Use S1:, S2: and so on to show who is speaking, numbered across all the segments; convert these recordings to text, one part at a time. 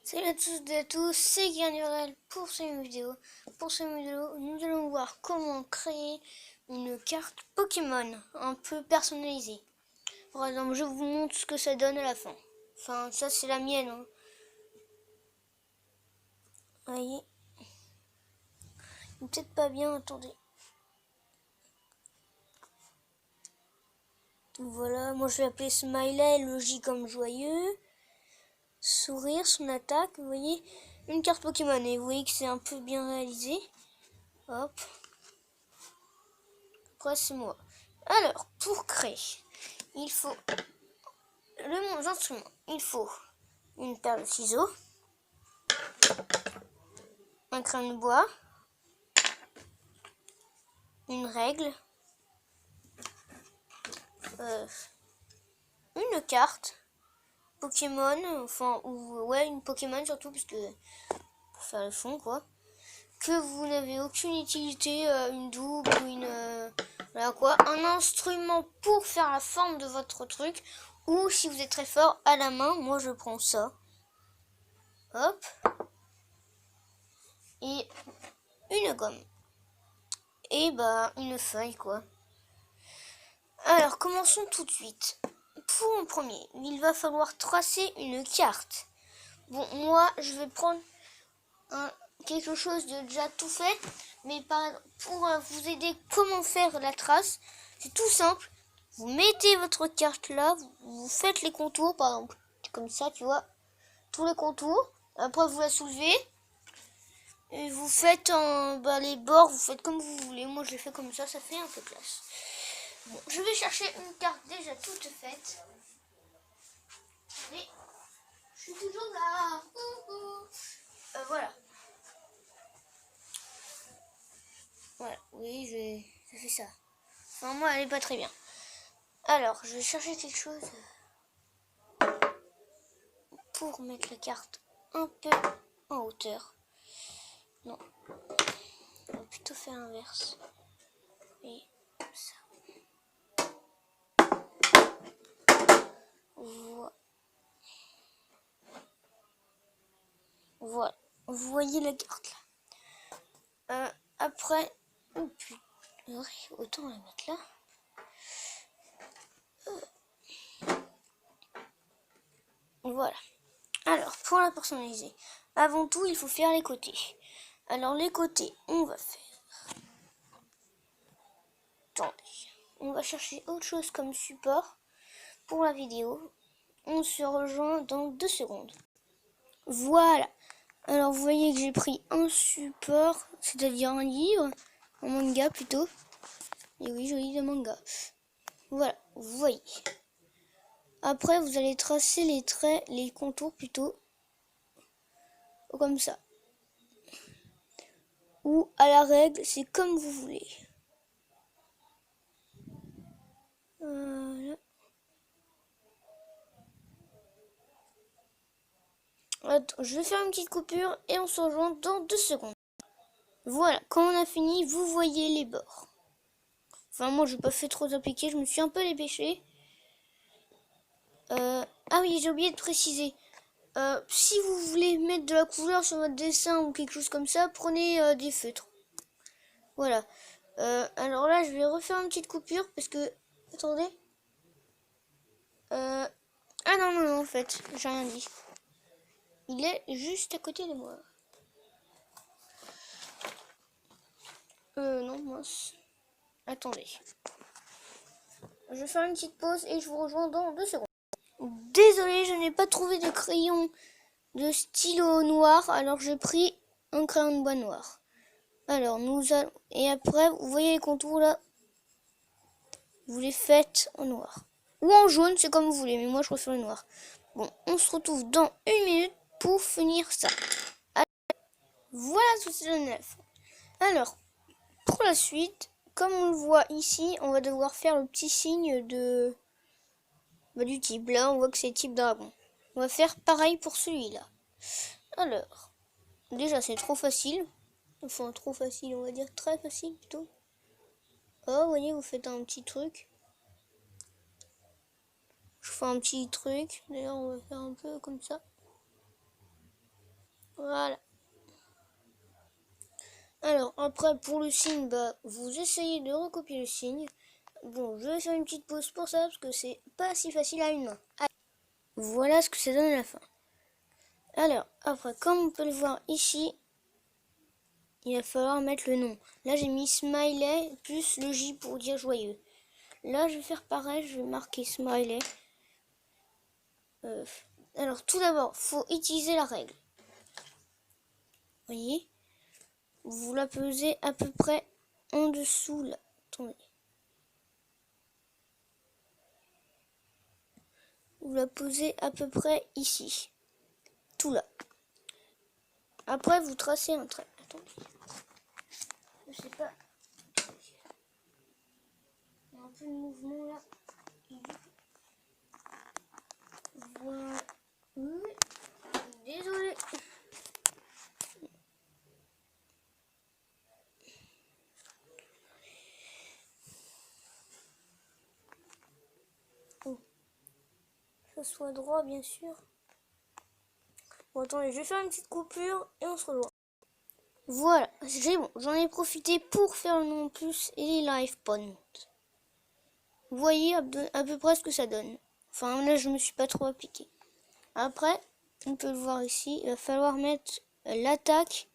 S1: Salut à tous et à tous, c'est Guernurel pour cette vidéo. Pour cette vidéo, nous allons voir comment créer une carte Pokémon un peu personnalisée. Par exemple, je vous montre ce que ça donne à la fin. Enfin, ça c'est la mienne. Hein. Vous voyez, peut-être pas bien, attendez. Voilà, moi je vais appeler Smiley, logique comme joyeux. Sourire, son attaque, vous voyez, une carte Pokémon. Et vous voyez que c'est un peu bien réalisé. Hop. Après c'est moi. Alors, pour créer, il faut le instrument. Il faut une paire de ciseaux, un crayon de bois, une règle, une carte Pokémon, enfin ou ouais une Pokémon surtout parce que pour faire le fond quoi. Que vous n'avez aucune utilité, une double ou une voilà quoi, un instrument pour faire la forme de votre truc, ou si vous êtes très fort à la main, moi je prends ça, hop, et une gomme, et bah une feuille quoi. Alors commençons tout de suite. Pour en premier, il va falloir tracer une carte. Bon, moi je vais prendre quelque chose de déjà tout fait, mais pour vous aider comment faire la trace, c'est tout simple. Vous mettez votre carte là, vous faites les contours, par exemple, comme ça, tu vois, tous les contours. Après, vous la soulevez et vous faites les bords, vous faites comme vous voulez. Moi, je l'ai fait comme ça fait un peu classe. Bon, je vais chercher une carte déjà toute faite. Mais je suis toujours là. Voilà. Voilà, oui, ça fait ça. Enfin, moi, elle est pas très bien. Alors, je vais chercher quelque chose pour mettre la carte un peu en hauteur. Non, on va plutôt faire l'inverse. Et comme ça. Voilà. Vous voyez la carte là. Après, autant la mettre là. Voilà. Alors, pour la personnaliser, avant tout, il faut faire les côtés. Alors, les côtés, on va faire... Attendez. On va chercher autre chose comme support pour la vidéo. On se rejoint dans 2 secondes. Voilà. Alors, vous voyez que j'ai pris un support, c'est-à-dire un livre, un manga plutôt. Et oui, je lis des mangas. Voilà, vous voyez. Après, vous allez tracer les traits, les contours plutôt, comme ça. Ou à la règle, c'est comme vous voulez. Voilà. Attends, je vais faire une petite coupure et on se rejoint dans 2 secondes. Voilà, quand on a fini, vous voyez les bords. Enfin, moi, je n'ai pas fait trop appliquer, je me suis un peu dépêché. Ah oui, j'ai oublié de préciser. Si vous voulez mettre de la couleur sur votre dessin ou quelque chose comme ça, prenez des feutres. Voilà. Alors là, je vais refaire une petite coupure parce que... Attendez. Ah non, en fait, j'ai rien dit. Il est juste à côté de moi. Non, mince. Attendez. Je vais faire une petite pause et je vous rejoins dans 2 secondes. Désolé, je n'ai pas trouvé de crayon de stylo noir, alors j'ai pris un crayon de bois noir. Alors, nous allons... Et après, vous voyez les contours là? Vous les faites en noir. Ou en jaune, c'est comme vous voulez, mais moi je préfère le noir. Bon, on se retrouve dans 1 minute pour finir ça. Voilà tout c'est le neuf. Alors, pour la suite, comme on le voit ici, on va devoir faire le petit signe de du type. Là, on voit que c'est type dragon. On va faire pareil pour celui-là. Alors, déjà c'est trop facile. Enfin, trop facile, on va dire très facile plutôt. Oh, vous voyez, vous faites un petit truc. Je fais un petit truc. D'ailleurs, on va faire un peu comme ça. Voilà. Alors, après, pour le signe, bah, vous essayez de recopier le signe. Bon, je vais faire une petite pause pour ça, parce que c'est pas si facile à une main. Allez. Voilà ce que ça donne à la fin. Alors, après, comme on peut le voir ici, il va falloir mettre le nom. Là, j'ai mis smiley plus le J pour dire joyeux. Là, je vais faire pareil, je vais marquer smiley. Alors, tout d'abord, faut utiliser la règle. Vous voyez? Vous la pesez à peu près en dessous, là. Attendez. Vous la posez à peu près ici. Tout là. Après, vous tracez un trait. Attendez. Je sais pas. Il y a un peu de mouvement là. Voilà. Désolé. Oh. Que ça soit droit, bien sûr. Bon, attendez, je vais faire une petite coupure et on se revoit. Voilà, c'est bon. J'en ai profité pour faire le nom plus et les live points. Vous voyez à peu près ce que ça donne. Enfin, là, je me suis pas trop appliqué. Après, on peut le voir ici. Il va falloir mettre l'attaque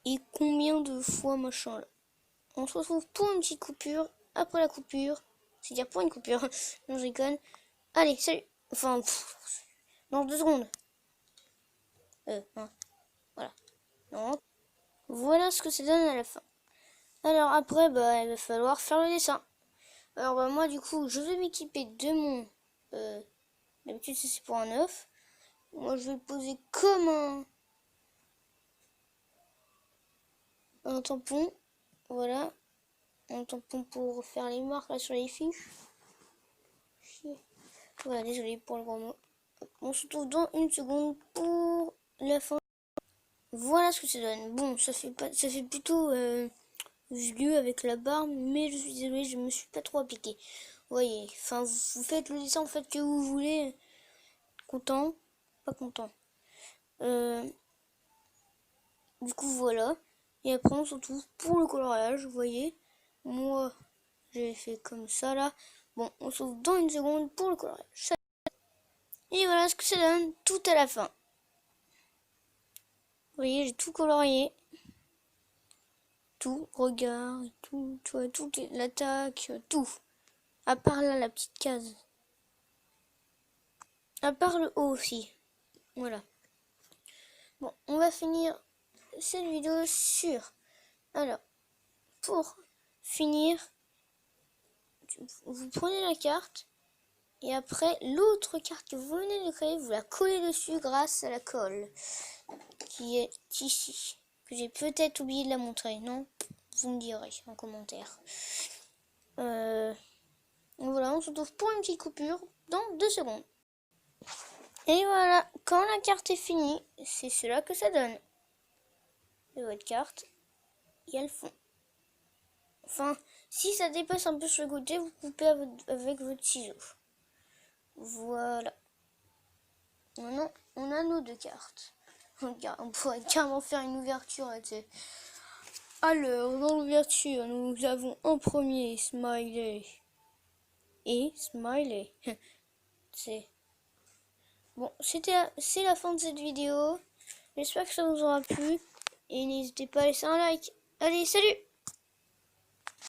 S1: et combien de fois machin là. On se retrouve pour une petite coupure. Après la coupure, c'est-à-dire pour une coupure. Non, je déconne. Allez, salut. Enfin, dans 2 secondes. Non. Voilà. Non. Voilà ce que ça donne à la fin. Alors après, bah, il va falloir faire le dessin. Alors bah, moi, du coup, je vais m'équiper de mon... D'habitude, c'est pour un œuf. Moi, je vais le poser comme un tampon. Voilà. Un tampon pour faire les marques là sur les fiches. Voilà, désolé pour le gros mot. On se retrouve dans une seconde pour la fin. Voilà ce que ça donne. Bon, ça fait plutôt vieux avec la barbe, mais je suis désolée, je me suis pas trop appliqué. Vous voyez, enfin, vous faites le dessin, en fait, que vous voulez. Content, pas content. Du coup, voilà. Et après, on se retrouve pour le coloriage, vous voyez. Moi, j'ai fait comme ça, là. Bon, on se retrouve dans une seconde pour le coloriage. Et voilà ce que ça donne tout à la fin. Vous voyez, j'ai tout colorié. Tout, regard, tout, tu vois, tout, l'attaque, tout. À part là, la petite case. À part le haut aussi. Voilà. Bon, on va finir cette vidéo sur... Alors, pour finir, vous prenez la carte. Et après, l'autre carte que vous venez de créer, vous la collez dessus grâce à la colle. Qui est ici. Que j'ai peut-être oublié de la montrer, non? Vous me direz en commentaire. Voilà, on se retrouve pour une petite coupure dans 2 secondes. Et voilà, quand la carte est finie, c'est cela que ça donne. Et votre carte, il y a le fond. Enfin, si ça dépasse un peu sur le côté, vous coupez avec votre ciseau. Voilà. Maintenant, on a nos 2 cartes. On pourrait carrément faire une ouverture là, tu sais. Alors, dans l'ouverture, nous avons en premier Smiley. Et Smiley. C'est bon, c'est la fin de cette vidéo. J'espère que ça vous aura plu. Et n'hésitez pas à laisser un like. Allez, salut!